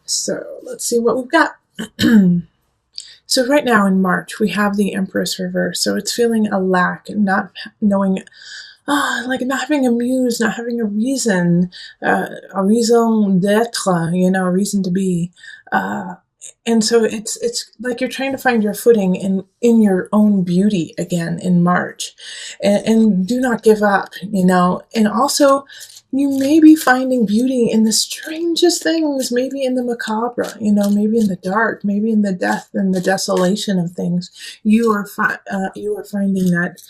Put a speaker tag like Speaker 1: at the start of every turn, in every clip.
Speaker 1: So let's see what we've got. So right now in March, we have the Empress reverse. So it's feeling a lack, not knowing, like not having a muse, not having a reason, a raison d'être, a reason to be. And so it's like you're trying to find your footing in your own beauty again in March, and do not give up, and also you may be finding beauty in the strangest things, maybe in the macabre, maybe in the dark, maybe in the death and the desolation of things. You are finding that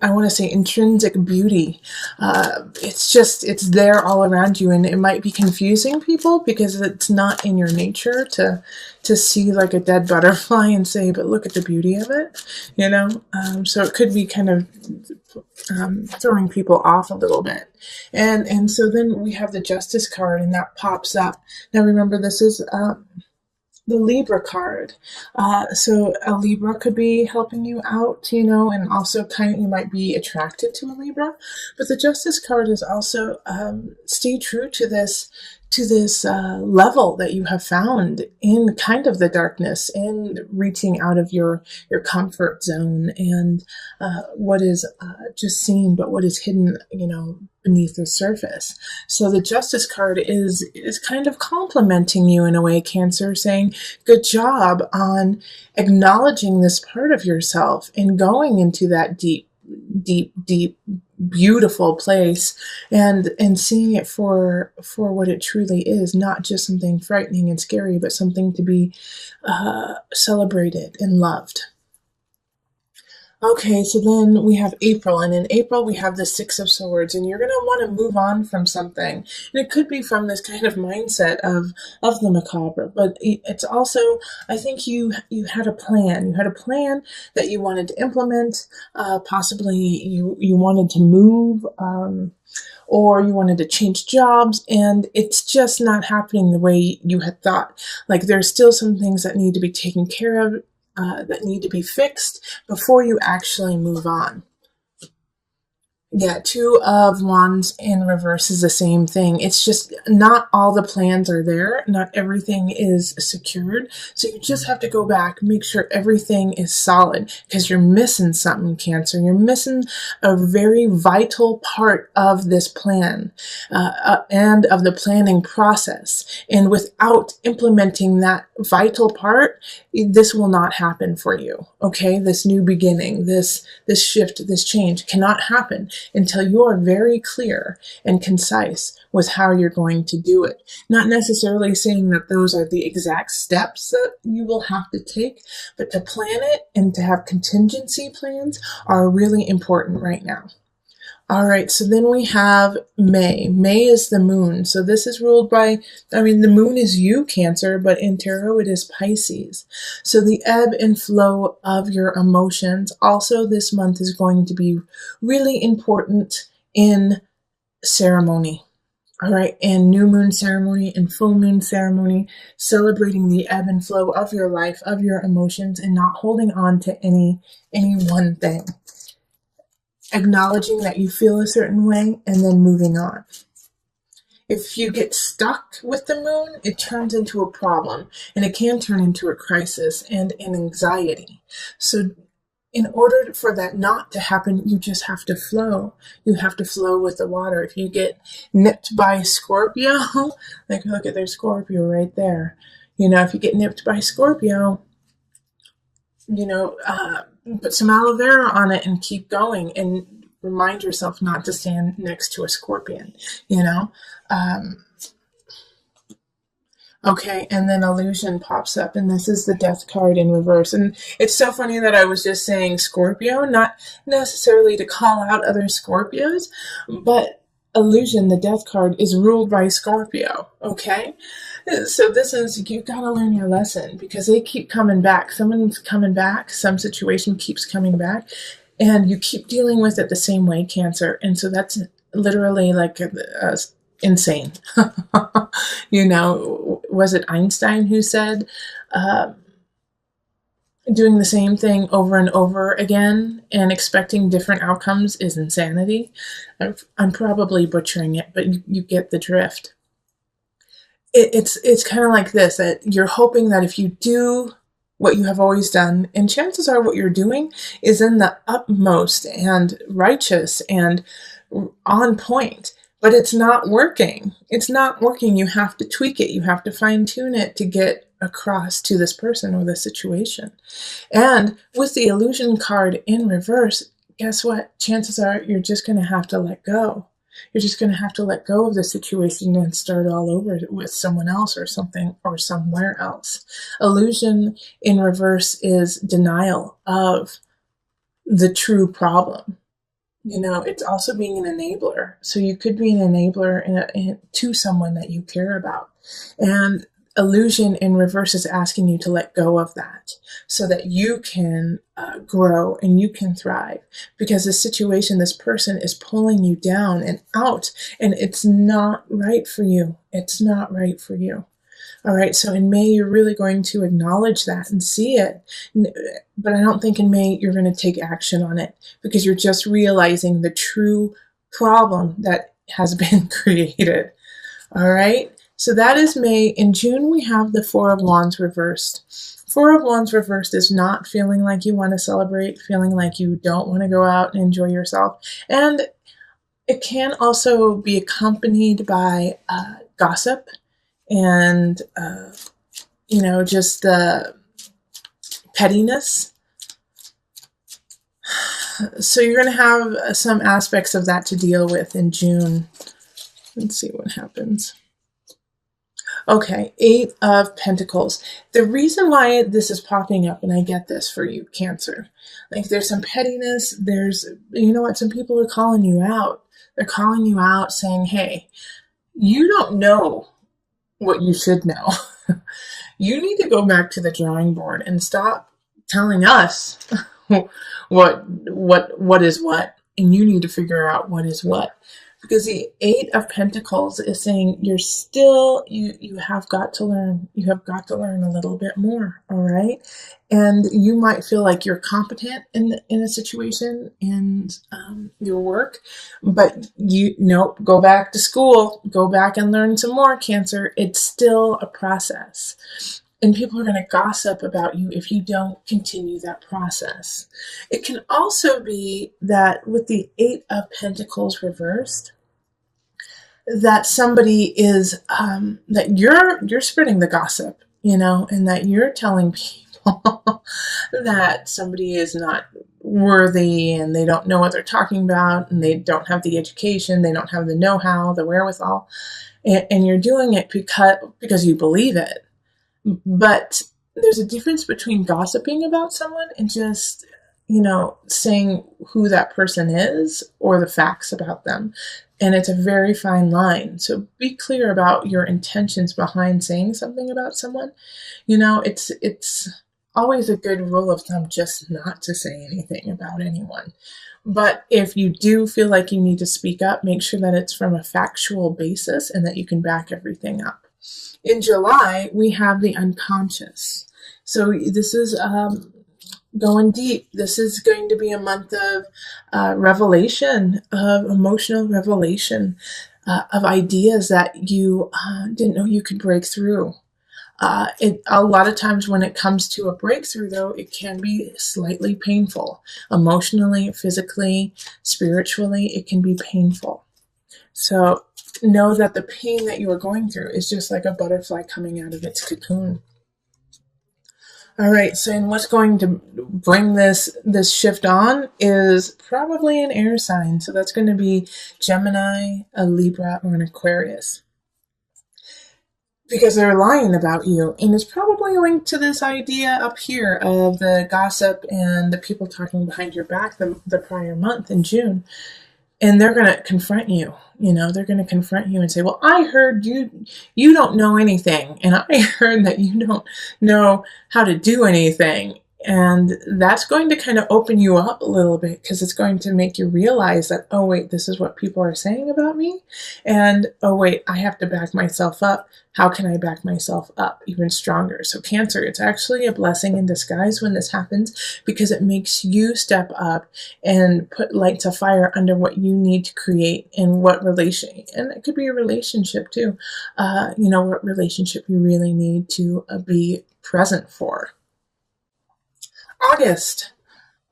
Speaker 1: I want to say intrinsic beauty. It's there all around you, and it might be confusing people because it's not in your nature to see like a dead butterfly and say, but look at the beauty of it, so it could be kind of throwing people off a little bit. And so then we have the Justice card, and that pops up. Now remember, this is the Libra card. So a Libra could be helping you out, and also you might be attracted to a Libra. But the Justice card is also stay true to this level that you have found in kind of the darkness, and reaching out of your comfort zone, and what is just seen, but what is hidden, beneath the surface. So the Justice card is kind of complimenting you in a way, Cancer, saying good job on acknowledging this part of yourself and going into that deep beautiful place, and seeing it for what it truly is, not just something frightening and scary, but something to be celebrated and loved. Okay, so then we have April, and in April we have the Six of Swords, and you're going to want to move on from something. And it could be from this kind of mindset of the macabre, but it's also, I think you had a plan. You had a plan that you wanted to implement. Possibly you wanted to move, or you wanted to change jobs, and it's just not happening the way you had thought. Like there's still some things that need to be taken care of, that need to be fixed before you actually move on. Yeah, Two of Wands in reverse is the same thing. It's just not all the plans are there. Not everything is secured. So you just have to go back, make sure everything is solid, because you're missing something, Cancer. You're missing a very vital part of this plan, and of the planning process. And without implementing that vital part, this will not happen for you. Okay, this new beginning, this shift, this change cannot happen until you are very clear and concise with how you're going to do it. Not necessarily saying that those are the exact steps that you will have to take, but to plan it and to have contingency plans are really important right now. All right, so then we have May. May is the moon. So this is ruled by, the moon is you, Cancer, but in tarot it is Pisces. So the ebb and flow of your emotions also this month is going to be really important in ceremony. All right, and new moon ceremony and full moon ceremony, celebrating the ebb and flow of your life, of your emotions, and not holding on to any one thing. Acknowledging that you feel a certain way and then moving on. If you get stuck with the moon, it turns into a problem, and it can turn into a crisis and an anxiety. So in order for that not to happen, you just have to flow. You have to flow with the water. If you get nipped by Scorpio, like look at their Scorpio right there. If you get nipped by Scorpio, put some aloe vera on it and keep going, and remind yourself not to stand next to a scorpion, Okay, and then Illusion pops up, and this is the Death card in reverse. And it's so funny that I was just saying Scorpio, not necessarily to call out other Scorpios, but Illusion, the Death card, is ruled by Scorpio, okay? So this is, you've got to learn your lesson, because they keep coming back. Someone's coming back, some situation keeps coming back, and you keep dealing with it the same way, Cancer. And so that's literally like insane. Was it Einstein who said, doing the same thing over and over again and expecting different outcomes is insanity? I'm probably butchering it, but you get the drift. it's kind of like this, that you're hoping that if you do what you have always done, and chances are what you're doing is in the utmost and righteous and on point, but it's not working. It's not working. You have to tweak it. You have to fine tune it to get across to this person or the situation. And with the illusion card in reverse, guess what? Chances are you're just going to have to let go. You're just going to have to let go of the situation and start all over with someone else or something or somewhere else. Illusion in reverse is denial of the true problem. It's also being an enabler. So you could be an enabler to someone that you care about. And illusion in reverse is asking you to let go of that so that you can grow and you can thrive, because the situation, this person is pulling you down and out, and it's not right for you. It's not right for you. All right. So in May, you're really going to acknowledge that and see it. But I don't think in May you're going to take action on it, because you're just realizing the true problem that has been created. All right. So that is May. In June, we have the Four of Wands reversed. Four of Wands reversed is not feeling like you want to celebrate, feeling like you don't want to go out and enjoy yourself. And it can also be accompanied by gossip and, just the pettiness. So you're going to have some aspects of that to deal with in June. Let's see what happens. Okay, Eight of Pentacles. The reason why this is popping up, and I get this for you, Cancer, like there's some pettiness, some people are calling you out. They're calling you out saying, hey, you don't know what you should know. You need to go back to the drawing board and stop telling us what is what, and you need to figure out what is what. Because the Eight of Pentacles is saying you have got to learn. You have got to learn a little bit more, all right? And you might feel like you're competent in a situation and your work, but go back to school. Go back and learn some more, Cancer. It's still a process. And people are going to gossip about you if you don't continue that process. It can also be that with the Eight of Pentacles reversed, that somebody is, that you're spreading the gossip, and that you're telling people that somebody is not worthy and they don't know what they're talking about and they don't have the education, they don't have the know-how, the wherewithal, and you're doing it because you believe it. But there's a difference between gossiping about someone and just, saying who that person is or the facts about them. And it's a very fine line. So be clear about your intentions behind saying something about someone. It's always a good rule of thumb just not to say anything about anyone. But if you do feel like you need to speak up, make sure that it's from a factual basis and that you can back everything up. In July, we have the unconscious. So this is going deep. This is going to be a month of revelation, of emotional revelation, of ideas that you didn't know you could break through. A lot of times when it comes to a breakthrough, though, it can be slightly painful. Emotionally, physically, spiritually, it can be painful. So know that the pain that you are going through is just like a butterfly coming out of its cocoon. All right, so what's going to bring this shift on is probably an air sign. So that's going to be Gemini, a Libra, or an Aquarius. Because they're lying about you. And it's probably linked to this idea up here of the gossip and the people talking behind your back the prior month in June. And they're going to confront you. They're going to confront you and say, well, I heard you don't know anything. And I heard that you don't know how to do anything. And that's going to kind of open you up a little bit, because it's going to make you realize that, oh, wait, this is what people are saying about me. And, oh, wait, I have to back myself up. How can I back myself up even stronger? So Cancer, it's actually a blessing in disguise when this happens, because it makes you step up and put light to fire under what you need to create in what relation. And it could be a relationship too. What relationship you really need to be present for. August.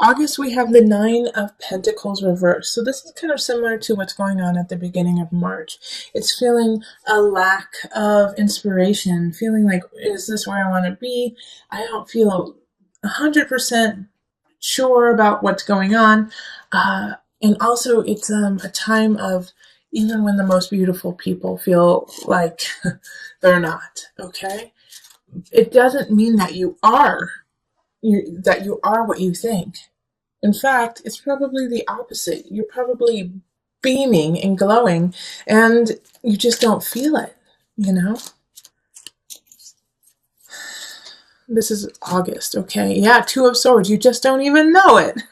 Speaker 1: August, we have the Nine of Pentacles reversed. So this is kind of similar to what's going on at the beginning of March. It's feeling a lack of inspiration, feeling like, is this where I want to be? I don't feel 100% sure about what's going on. And also, it's a time of, even when the most beautiful people feel like they're not, okay? It doesn't mean that you are what you think. In fact, it's probably the opposite. You're probably beaming and glowing, and you just don't feel it, This is August, okay? Yeah, Two of Swords. You just don't even know it.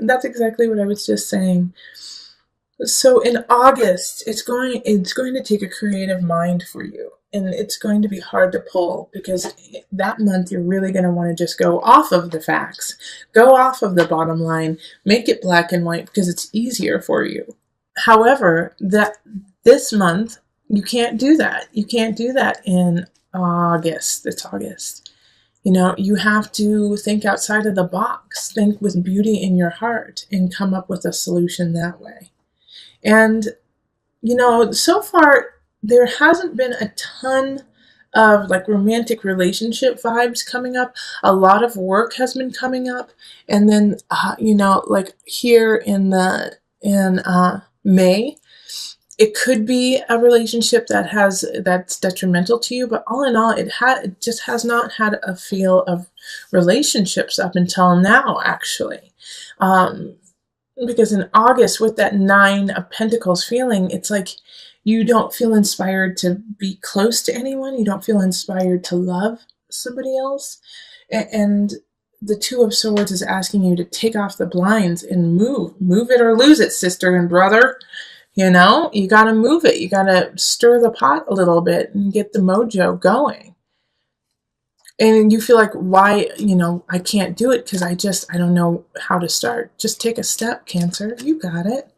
Speaker 1: That's exactly what I was just saying. So in August, it's going to take a creative mind for you. And it's going to be hard to pull, because that month you're really going to want to just go off of the facts, go off of the bottom line, make it black and white, because it's easier for you. However, this month, you can't do that. You can't do that in August. It's August. You have to think outside of the box, think with beauty in your heart, and come up with a solution that way. And, so far, there hasn't been a ton of romantic relationship vibes coming up. A lot of work has been coming up. And then, here in May, it could be a relationship that's detrimental to you. But all in all, it just has not had a feel of relationships up until now, actually. Because in August, with that Nine of Pentacles feeling, it's like you don't feel inspired to be close to anyone. You don't feel inspired to love somebody else. And the Two of Swords is asking you to take off the blinds and move it or lose it, sister and brother. You got to move it. You got to stir the pot a little bit and get the mojo going. And you feel like, why, I can't do it because I don't know how to start. Just take a step, Cancer. You got it.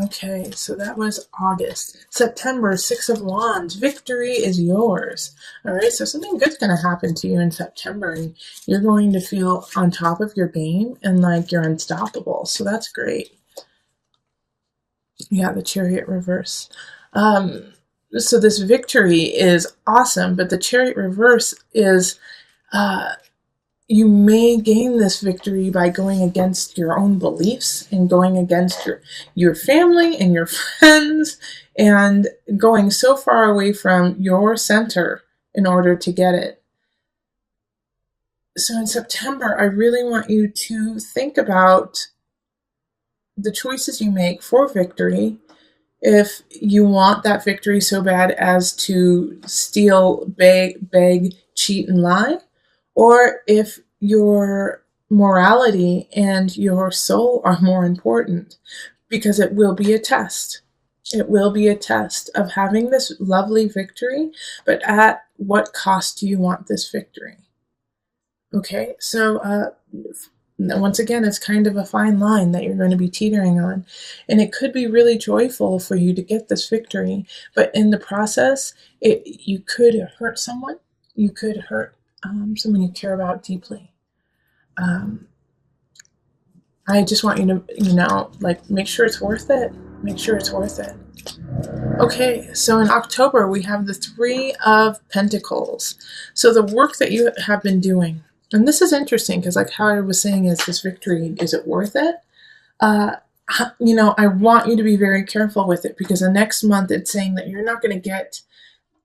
Speaker 1: Okay, so that was August. September, Six of Wands. Victory is yours. All right, so something good's going to happen to you in September, and you're going to feel on top of your game and like you're unstoppable. So that's great. Yeah, the Chariot reverse. So this victory is awesome, but the Chariot reverse is, you may gain this victory by going against your own beliefs and going against your family and your friends and going so far away from your center in order to get it. So in September, I really want you to think about the choices you make for victory. If you want that victory so bad as to steal, beg, cheat, and lie, or if your morality and your soul are more important, because it will be a test. It will be a test of having this lovely victory, but at what cost do you want this victory? Okay, so once again, it's kind of a fine line that you're going to be teetering on. And it could be really joyful for you to get this victory, but in the process, you could hurt someone. You could hurt someone you care about deeply. I just want you to, make sure it's worth it. Make sure it's worth it. Okay, so in October, we have the Three of Pentacles. So the work that you have been doing, and this is interesting because how I was saying, is this victory, is it worth it? I want you to be very careful with it, because the next month it's saying that you're not going to get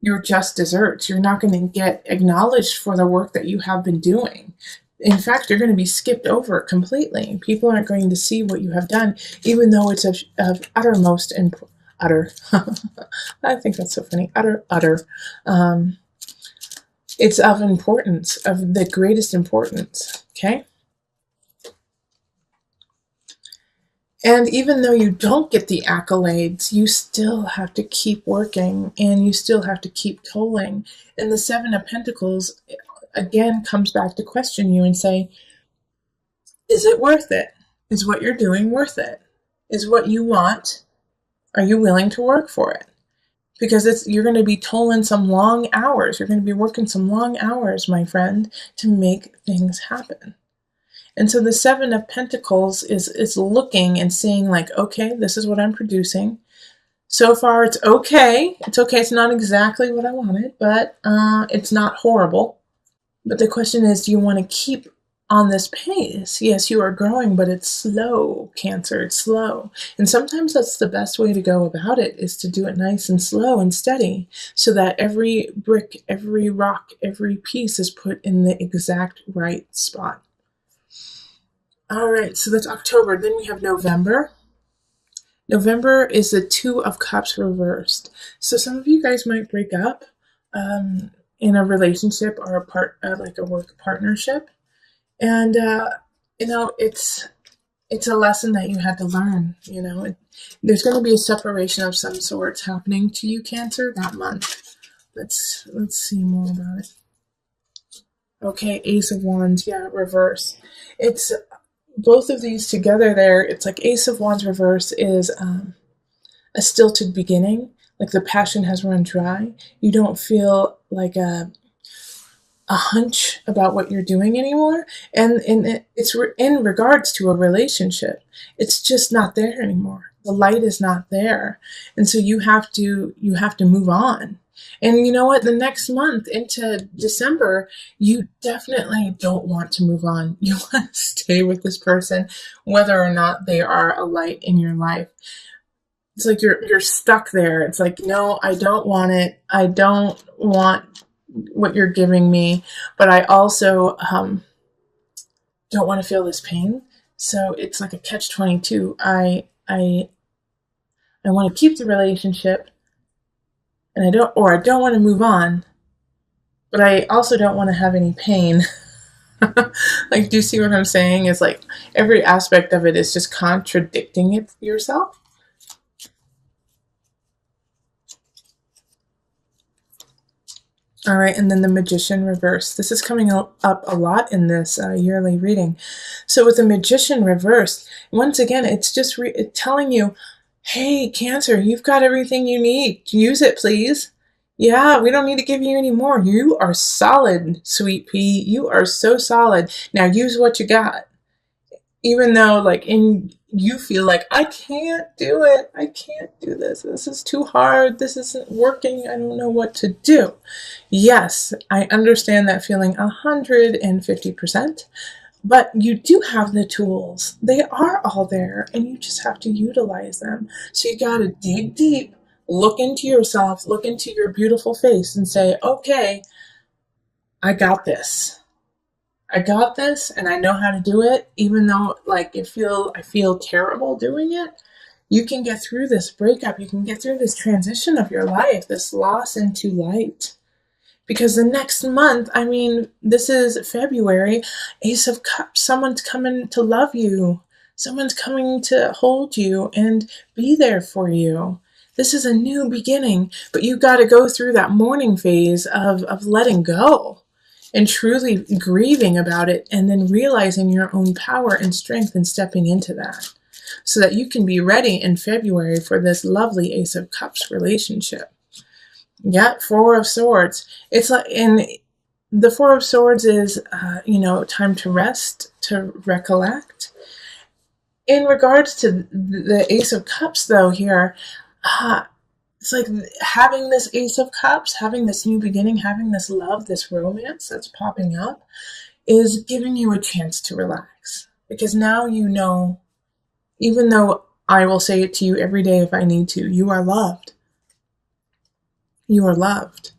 Speaker 1: your just desserts. You're not going to get acknowledged for the work that you have been doing. In fact, you're going to be skipped over completely. People aren't going to see what you have done, even though it's of uttermost and utter. I think that's so funny. Utter. It's of importance, of the greatest importance, okay? And even though you don't get the accolades, you still have to keep working and you still have to keep tolling. And the Seven of Pentacles, again, comes back to question you and say, is it worth it? Is what you're doing worth it? Is what you want, are you willing to work for it? Because you're going to be tolling some long hours. You're going to be working some long hours, my friend, to make things happen. And so the Seven of Pentacles is looking and seeing like, okay, this is what I'm producing. So far, it's okay. It's okay. It's not exactly what I wanted, but it's not horrible. But the question is, do you want to keep on this pace? Yes, you are growing, but it's slow, Cancer. It's slow. And sometimes that's the best way to go about it, is to do it nice and slow and steady, so that every brick, every rock, every piece is put in the exact right spot. All right, so that's October. Then we have November. November is the Two of Cups reversed. So some of you guys might break up in a relationship or like a work partnership. And, it's a lesson that you had to learn, There's going to be a separation of some sorts happening to you, Cancer, that month. Let's see more about it. Okay, Ace of Wands, yeah, reverse. It's both of these together there. It's like Ace of Wands reverse is a stilted beginning, like the passion has run dry. You don't feel like a hunch about what you're doing anymore, and it's in regards to a relationship. It's just not there anymore. The light is not there, and so you have to move on. And you know what? The next month into December, you definitely don't want to move on. You want to stay with this person, whether or not they are a light in your life. It's like you're stuck there. It's like, no, I don't want it. I don't want what you're giving me, but I also don't want to feel this pain. So it's like a catch-22. I want to keep the relationship, and I don't want to move on, but I also don't want to have any pain. Like, do you see what I'm saying? It's like every aspect of it is just contradicting yourself. All right, and then the Magician reverse. This is coming up a lot in this yearly reading. So with the Magician reverse, once again, it's just telling you, hey, Cancer, you've got everything you need. Use it, please. Yeah, we don't need to give you any more. You are solid, sweet pea. You are so solid. Now use what you got. Even though, you feel like, I can't do it. I can't do this. This is too hard. This isn't working. I don't know what to do. Yes, I understand that feeling 150%. But you do have the tools. They are all there, and you just have to utilize them. So you got to dig deep, look into yourself, look into your beautiful face, and say, okay, I got this. I got this, and I know how to do it, even though I feel terrible doing it. You can get through this breakup. You can get through this transition of your life, this loss into light. Because the next month, this is February, Ace of Cups, someone's coming to love you. Someone's coming to hold you and be there for you. This is a new beginning, but you got to go through that mourning phase of letting go and truly grieving about it, and then realizing your own power and strength and stepping into that, so that you can be ready in February for this lovely Ace of Cups relationship. Yeah, Four of Swords. It's like, and the Four of Swords is, time to rest, to recollect. In regards to the Ace of Cups, though, here, it's like having this Ace of Cups, having this new beginning, having this love, this romance that's popping up, is giving you a chance to relax. Because now you know, even though I will say it to you every day if I need to, you are loved. You are loved.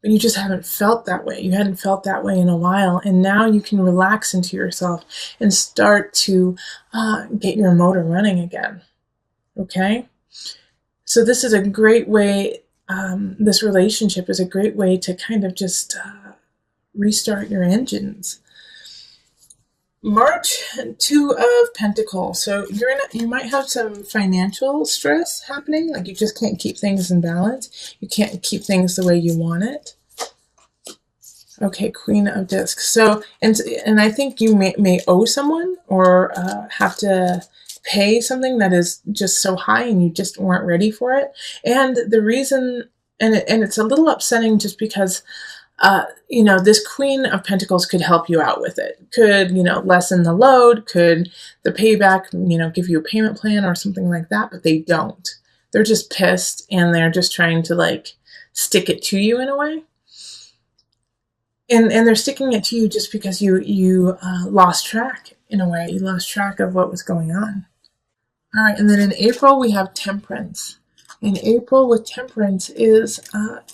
Speaker 1: But you just haven't felt that way. You hadn't felt that way in a while. And now you can relax into yourself and start to get your motor running again. Okay? So this is a great way, this relationship is a great way to kind of just restart your engines. March, Two of Pentacles. So you might have some financial stress happening. Like you just can't keep things in balance. You can't keep things the way you want it. Okay, Queen of Discs. So, and I think you may owe someone or have to pay something that is just so high and you just weren't ready for it. And the reason, and it's a little upsetting just because this Queen of Pentacles could help you out with it. Could, lessen the load, could the payback, give you a payment plan or something like that, but they don't. They're just pissed and they're just trying to like stick it to you in a way. And they're sticking it to you just because you lost track in a way. You lost track of what was going on. All right, and then in April we have Temperance. In April with Temperance is,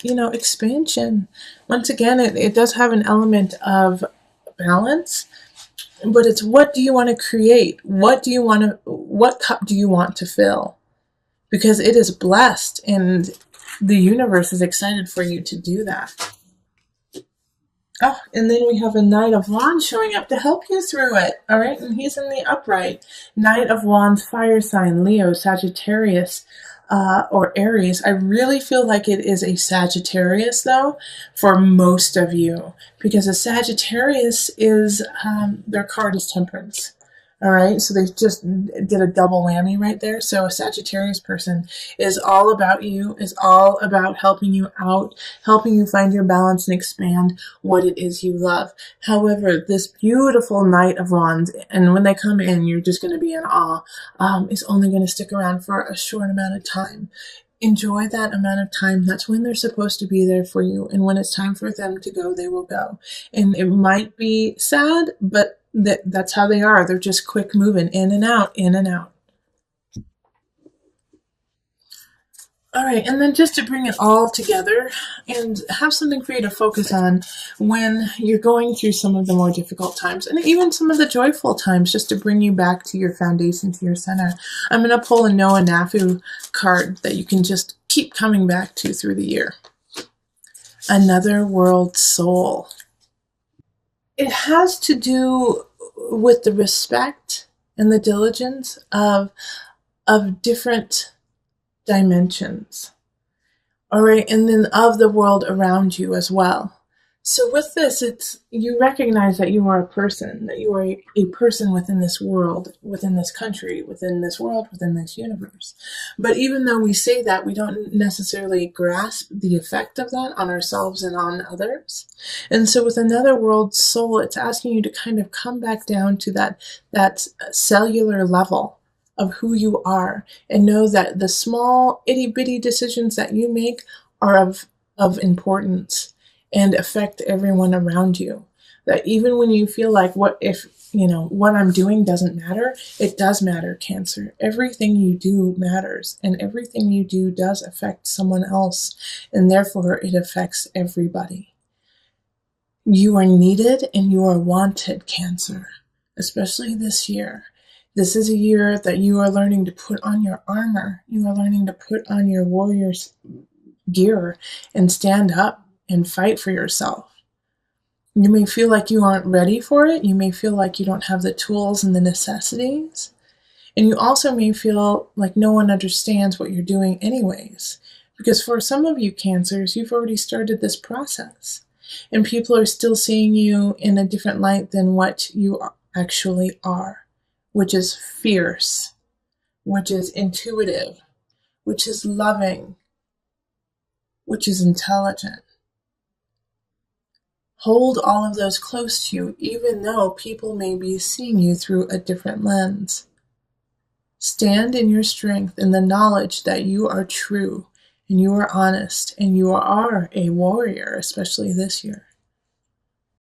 Speaker 1: expansion. Once again, it does have an element of balance, but it's what do you want to create? What cup do you want to fill? Because it is blessed and the universe is excited for you to do that. Oh, and then we have a Knight of Wands showing up to help you through it. All right, and he's in the upright. Knight of Wands, fire sign, Leo, Sagittarius, or Aries. I really feel like it is a Sagittarius, though, for most of you. Because a Sagittarius is, their card is Temperance. All right, so they just did a double whammy right there. So a Sagittarius person is all about you, is all about helping you out, helping you find your balance and expand what it is you love. However, this beautiful Knight of Wands, and when they come in, you're just going to be in awe, is only going to stick around for a short amount of time. Enjoy that amount of time. That's when they're supposed to be there for you. And when it's time for them to go, they will go. And it might be sad, but that's how they are. They're just quick moving in and out, in and out. All right, and then just to bring it all together and have something for you to focus on when you're going through some of the more difficult times and even some of the joyful times, just to bring you back to your foundation, to your center. I'm going to pull a Noah Nafu card that you can just keep coming back to through the year. Another World Soul. It has to do with the respect and the diligence of different dimensions. All right, and then of the world around you as well. So with this, you recognize that you are a person, that you are a person within this world, within this country, within this world, within this universe. But even though we say that, we don't necessarily grasp the effect of that on ourselves and on others. And so with Another World Soul, it's asking you to kind of come back down to that cellular level of who you are and know that the small itty-bitty decisions that you make are of importance and affect everyone around you. That even when you feel like what I'm doing doesn't matter, it does matter, Cancer. Everything you do matters, and everything you do does affect someone else, and therefore it affects everybody. You are needed and you are wanted, Cancer, especially this year. This is a year that you are learning to put on your armor. You are learning to put on your warrior's gear and stand up and fight for yourself. You may feel like you aren't ready for it. You may feel like you don't have the tools and the necessities. And you also may feel like no one understands what you're doing anyways. Because for some of you Cancers, you've already started this process. And people are still seeing you in a different light than what you actually are. Which is fierce, which is intuitive, which is loving, which is intelligent. Hold all of those close to you, even though people may be seeing you through a different lens. Stand in your strength in the knowledge that you are true and you are honest and you are a warrior, especially this year.